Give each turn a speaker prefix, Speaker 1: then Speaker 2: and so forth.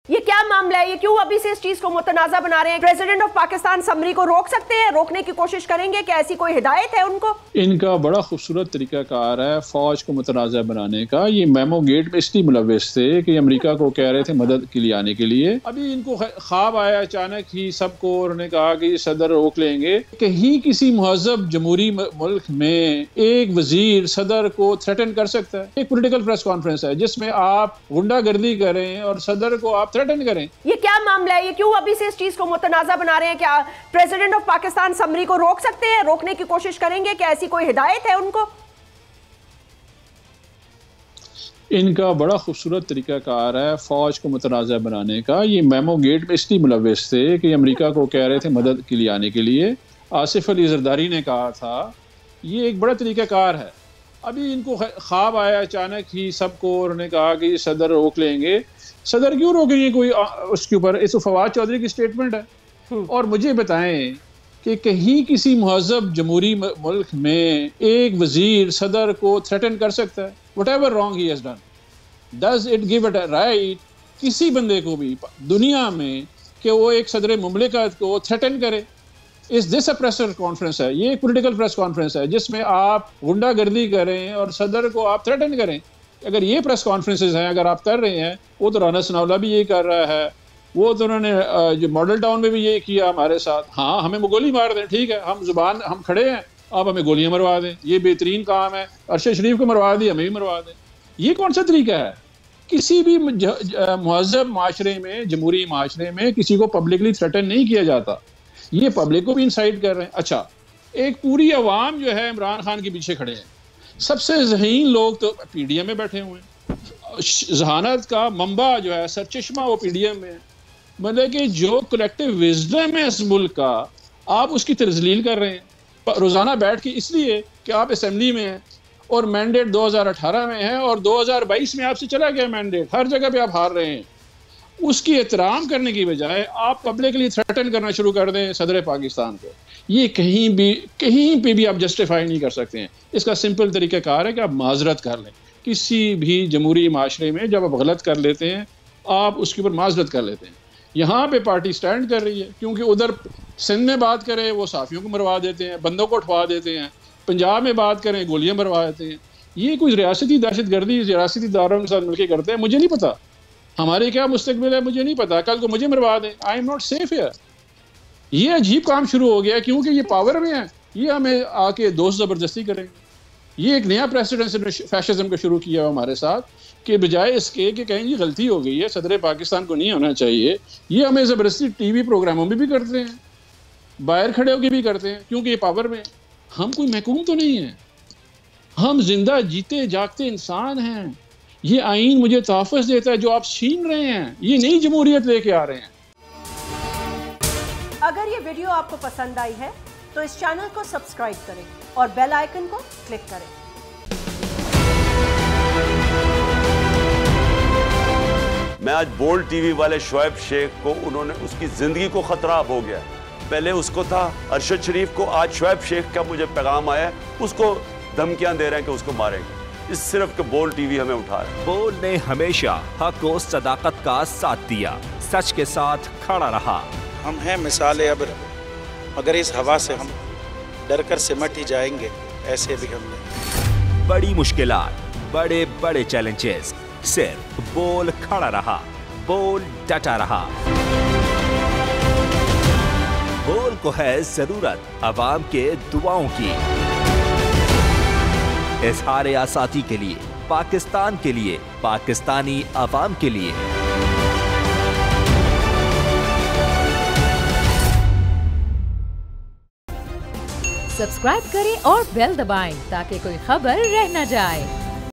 Speaker 1: ये क्या मामला है? ये क्यों अभी से इस चीज को मुतनाज़ा बना रहे हैं? प्रेसिडेंट ऑफ पाकिस्तान समरी को रोक सकते हैं, रोकने की कोशिश करेंगे क्या? ऐसी कोई हिदायत है उनको?
Speaker 2: इनका बड़ा खूबसूरत तरीकाकार है फौज को मुतनाज़ा बनाने का। ये मेमो गेट में इसलिए मुलव्वस थे कि अमेरिका को कह रहे थे मदद के लिए आने के लिए। अभी इनको ख्वाब आया अचानक ही सबको, उन्होंने कहा कि सदर रोक लेंगे। कहीं किसी महज़ब जमहूरी मुल्क में एक वजीर सदर को थ्रेटन कर सकता है? एक पॉलिटिकल प्रेस कॉन्फ्रेंस है जिसमें आप गुंडागर्दी करें और सदर को आप थ्रेटन करें।
Speaker 1: ये क्या मामला है? ये क्यों अभी से इस चीज को मुतनाज़ा बना रहे हैं? क्या प्रेसिडेंट ऑफ पाकिस्तान समरी को रोक सकते हैं, रोकने की कोशिश करेंगे क्या? ऐसी कोई हिदायत है उनको?
Speaker 2: इनका बड़ा खूबसूरत तरीकाकार है फौज को मुतनाज़ा बनाने का। ये मेमो गेट में इसलिए मुलव्वस थे कि अमेरिका को कह रहे थे मदद के लिए आने के लिए। आसिफ अली जरदारी ने कहा था, ये एक बड़ा तरीकाकार है। अभी इनको ख्वाब आया अचानक ही सबको, उन्होंने कहा कि सदर रोक लेंगे। सदर क्यों रोकेंगे कोई उसके ऊपर? इस फवाद चौधरी की स्टेटमेंट है। और मुझे बताएं कि कहीं किसी महज़ब जमहूरी मुल्क में एक वजीर सदर को थ्रेटन कर सकता है? Whatever wrong he has done, does it give it a right किसी बंदे को भी दुनिया में कि वो एक सदर मुमलिकत को थ्रेटन करे? इस दिस अ प्रेस कॉन्फ्रेंस है? ये एक पॉलिटिकल प्रेस कॉन्फ्रेंस है जिसमें आप गुंडागर्दी करें और सदर को आप थ्रेटन करें? अगर ये प्रेस कॉन्फ्रेंसेज हैं, अगर आप कर रहे हैं, वो तो राना सनाउल्लाह भी ये कर रहा है, वो तो उन्होंने जो मॉडल टाउन में भी ये किया हमारे साथ। हाँ, हमें गोली मार दें, ठीक है, हम खड़े हैं, आप हमें गोलियां मरवा दें, ये बेहतरीन काम है। अरशद शरीफ को मरवा दी, हमें भी मरवा दें। ये कौन सा तरीका है? किसी भी महज़ब माशरे में, जमहूरी माशरे में किसी को पब्लिकली थ्रेटन नहीं किया जाता। ये पब्लिक को भी इंसाइट कर रहे हैं। अच्छा, एक पूरी अवाम जो है इमरान खान के पीछे खड़े हैं। सबसे ज़हीन लोग तो पीडीएम में बैठे हुए हैं। जहानत का मंबा जो है, सरचश्मा, वो पीडीएम में है। मतलब कि जो कलेक्टिव विजडम है इस मुल्क का, आप उसकी तजलील कर रहे हैं रोज़ाना बैठ के, इसलिए कि आप असेंबली में हैं और मैंडेट 2018 में है और 2022 में आपसे चला गया मैंडेट। हर जगह पे आप हार रहे हैं। उसकी एहतराम करने की बजाय आप पब्लिकली थ्रेटन करना शुरू कर दें सदर पाकिस्तान को। ये कहीं पे भी आप जस्टिफाई नहीं कर सकते हैं। इसका सिंपल तरीक़ाकार है कि आप माजरत कर लें। किसी भी जमहूरी माशरे में जब आप गलत कर लेते हैं, आप उसके ऊपर माजरत कर लेते हैं। यहाँ पे पार्टी स्टैंड कर रही है क्योंकि उधर सिंध में बात करें, वो साफियों को मरवा देते हैं, बंदों को उठवा देते हैं। पंजाब में बात करें, गोलियां मरवा देते हैं। ये कोई रियासती दहशतगर्दी रियासती इदारों के साथ मिलकर करते हैं। मुझे नहीं पता हमारे क्या मुस्तकबिल है, मुझे नहीं पता। कल को मुझे मरवा दें, I am not safe here. ये अजीब काम शुरू हो गया क्योंकि ये पावर में है, ये हमें आके दोस्त ज़बरदस्ती करेंगे। ये एक नया प्रेसिडेंट फैशिज्म का शुरू किया हमारे साथ कि बजाय इसके कि कहीं ये गलती हो गई है, सदर पाकिस्तान को नहीं होना चाहिए, ये हमें ज़बरदस्ती टीवी प्रोग्रामों में भी करते हैं, बाहर खड़े होकर भी करते हैं क्योंकि ये पावर में। हम कोई महकूम तो नहीं है, हम जिंदा जीते जागते इंसान हैं। ये आईन मुझे तहफ़्फ़ुज़ देता है जो आप छीन रहे हैं। ये नई जमहूरियत लेके आ रहे हैं।
Speaker 1: अगर ये वीडियो आपको पसंद आई है तो इस चैनल को सब्सक्राइब करें और बेल आइकन को क्लिक करें।
Speaker 3: मैं आज बोल्ड टीवी वाले शोएब शेख को, उन्होंने उसकी जिंदगी को खतरा हो गया। पहले उसको था अरशद शरीफ को, आज शोएब शेख का मुझे पैगाम आया, उसको धमकियां दे रहे हैं कि उसको मारेंगे। इस सिर्फ के बोल्ड टीवी हमें उठा रहा है।
Speaker 4: बोल्ड ने हमेशा हक और सदाकत का साथ दिया, सच के साथ खड़ा रहा।
Speaker 5: हम हैं मिसाल अब्र, मगर इस हवा से हम डर कर सिमट ही जाएंगे, ऐसे भी हम नहीं।
Speaker 4: बड़ी मुश्किलात, बड़े बड़े चैलेंजेस, सिर्फ बोल खड़ा रहा, बोल डटा रहा। बोल को है जरूरत अवाम के दुआओं की। इज़हार आज़ादी के लिए, पाकिस्तान के लिए, पाकिस्तानी अवाम के लिए।
Speaker 6: सब्सक्राइब करें और बेल दबाएं ताकि कोई खबर रह न जाए।